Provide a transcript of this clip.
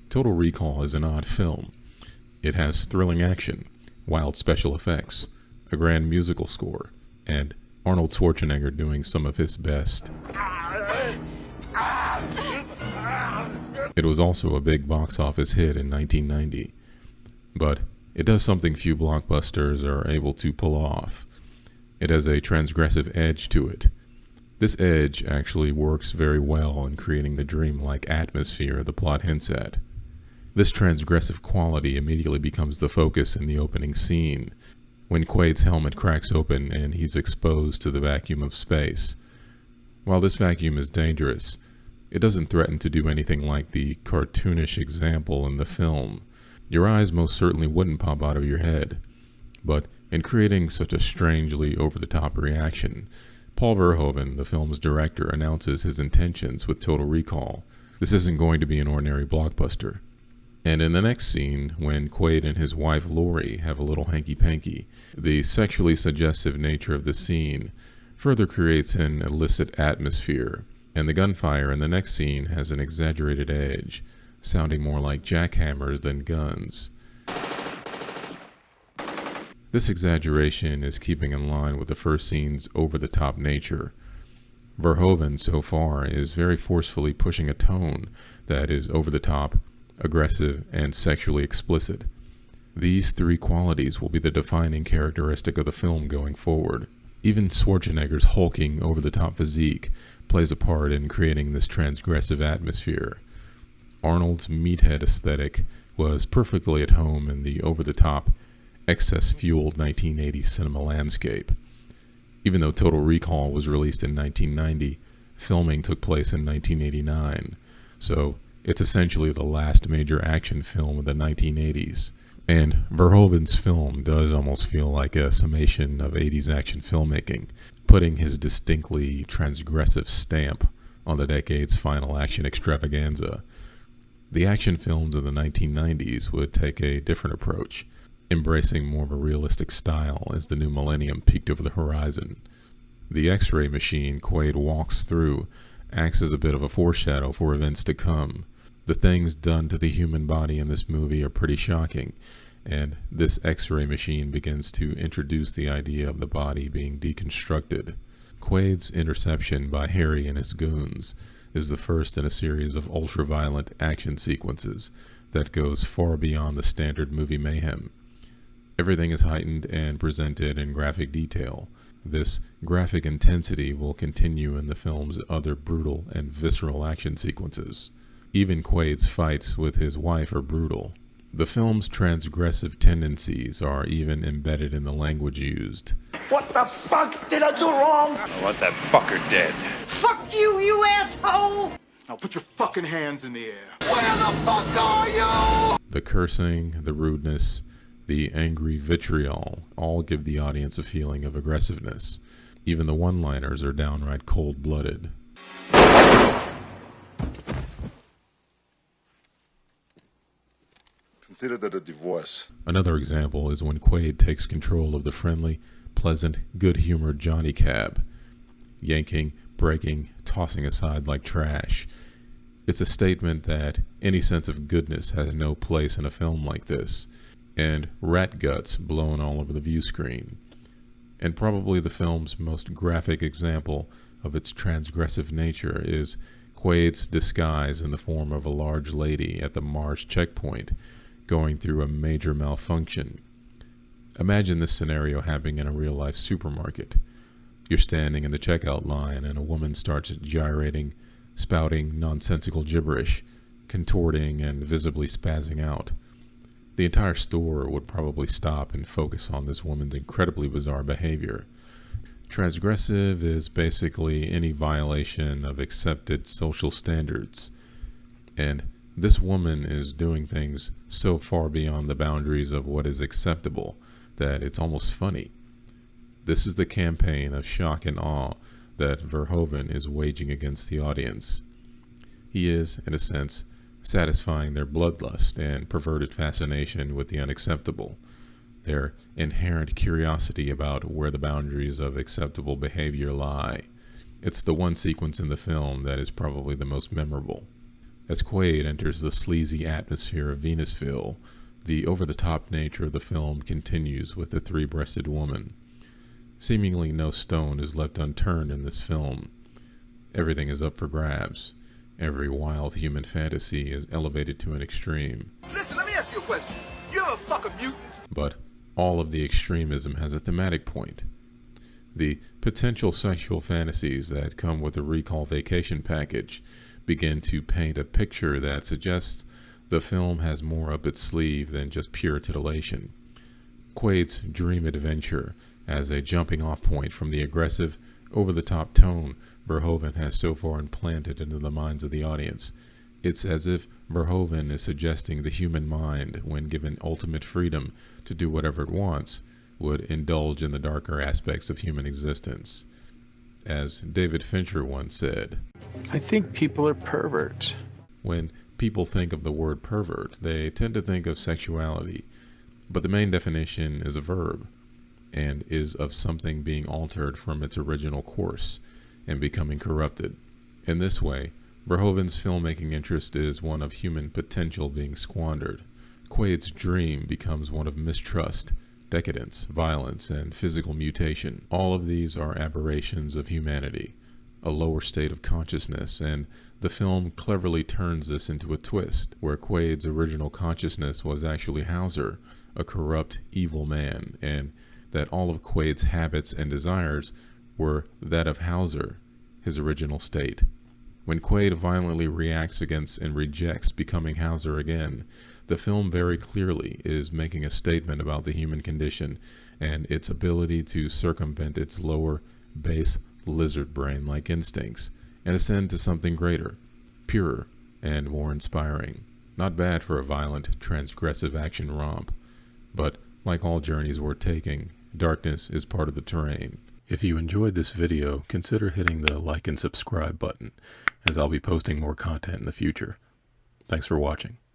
Total Recall is an odd film. It has thrilling action, wild special effects, a grand musical score, and Arnold Schwarzenegger doing some of his best. It was also a big box office hit in 1990, but it does something few blockbusters are able to pull off. It has a transgressive edge to it. This edge actually works very well in creating the dreamlike atmosphere the plot hints at. This transgressive quality immediately becomes the focus in the opening scene, when Quaid's helmet cracks open and he's exposed to the vacuum of space. While this vacuum is dangerous, it doesn't threaten to do anything like the cartoonish example in the film. Your eyes most certainly wouldn't pop out of your head. But in creating such a strangely over-the-top reaction, Paul Verhoeven, the film's director, announces his intentions with Total Recall. This isn't going to be an ordinary blockbuster. And in the next scene, when Quaid and his wife Lori have a little hanky-panky, the sexually suggestive nature of the scene further creates an illicit atmosphere, and the gunfire in the next scene has an exaggerated edge, sounding more like jackhammers than guns. This exaggeration is keeping in line with the first scene's over-the-top nature. Verhoeven, so far, is very forcefully pushing a tone that is over-the-top, aggressive, and sexually explicit. These three qualities will be the defining characteristic of the film going forward. Even Schwarzenegger's hulking, over-the-top physique plays a part in creating this transgressive atmosphere. Arnold's meathead aesthetic was perfectly at home in the over-the-top, excess-fueled 1980s cinema landscape. Even though Total Recall was released in 1990, filming took place in 1989, so it's essentially the last major action film of the 1980s. And Verhoeven's film does almost feel like a summation of 80s action filmmaking, putting his distinctly transgressive stamp on the decade's final action extravaganza. The action films of the 1990s would take a different approach, embracing more of a realistic style as the new millennium peeked over the horizon. The X-ray machine Quaid walks through acts as a bit of a foreshadow for events to come. The things done to the human body in this movie are pretty shocking, and this X-ray machine begins to introduce the idea of the body being deconstructed. Quaid's interception by Harry and his goons is the first in a series of ultra-violent action sequences that goes far beyond the standard movie mayhem. Everything is heightened and presented in graphic detail. This graphic intensity will continue in the film's other brutal and visceral action sequences. Even Quaid's fights with his wife are brutal. The film's transgressive tendencies are even embedded in the language used. What the fuck did I do wrong? I want that fucker dead. Fuck you, you asshole! Now put your fucking hands in the air. Where the fuck are you? The cursing, the rudeness, the angry vitriol all give the audience a feeling of aggressiveness. Even the one-liners are downright cold-blooded. Consider that a divorce. Another example is when Quaid takes control of the friendly, pleasant, good-humored Johnny Cab, yanking, breaking, tossing aside like trash. It's a statement that any sense of goodness has no place in a film like this, and rat guts blown all over the view screen. And probably the film's most graphic example of its transgressive nature is Quaid's disguise in the form of a large lady at the Mars checkpoint, going through a major malfunction. Imagine this scenario happening in a real-life supermarket. You're standing in the checkout line and a woman starts gyrating, spouting nonsensical gibberish, contorting and visibly spazzing out. The entire store would probably stop and focus on this woman's incredibly bizarre behavior. Transgressive is basically any violation of accepted social standards, and this woman is doing things so far beyond the boundaries of what is acceptable that it's almost funny. This is the campaign of shock and awe that Verhoeven is waging against the audience. He is, in a sense, satisfying their bloodlust and perverted fascination with the unacceptable, their inherent curiosity about where the boundaries of acceptable behavior lie. It's the one sequence in the film that is probably the most memorable. As Quaid enters the sleazy atmosphere of Venusville, the over-the-top nature of the film continues with the three-breasted woman. Seemingly no stone is left unturned in this film. Everything is up for grabs. Every wild human fantasy is elevated to an extreme. Listen, let me ask you a question. You ever fuck a mutant? But all of the extremism has a thematic point. The potential sexual fantasies that come with the Recall Vacation package begin to paint a picture that suggests the film has more up its sleeve than just pure titillation. Quaid's dream adventure as a jumping-off point from the aggressive, over-the-top tone Verhoeven has so far implanted into the minds of the audience. It's as if Verhoeven is suggesting the human mind, when given ultimate freedom to do whatever it wants, would indulge in the darker aspects of human existence. As David Fincher once said, I think people are perverts. when people think of the word pervert, they tend to think of sexuality, but the main definition is a verb, and is of something being altered from its original course and becoming corrupted. In this way, Verhoeven's filmmaking interest is one of human potential being squandered. Quaid's dream becomes one of mistrust, decadence, violence, and physical mutation. All of these are aberrations of humanity, a lower state of consciousness, and the film cleverly turns this into a twist, where Quaid's original consciousness was actually Hauser, a corrupt, evil man, and that all of Quaid's habits and desires were that of Hauser, his original state. When Quaid violently reacts against and rejects becoming Hauser again, the film very clearly is making a statement about the human condition and its ability to circumvent its lower, base, lizard brain-like instincts and ascend to something greater, purer, and more inspiring. Not bad for a violent, transgressive action romp, but like all journeys worth taking, darkness is part of the terrain. If you enjoyed this video, consider hitting the like and subscribe button, as I'll be posting more content in the future. Thanks for watching.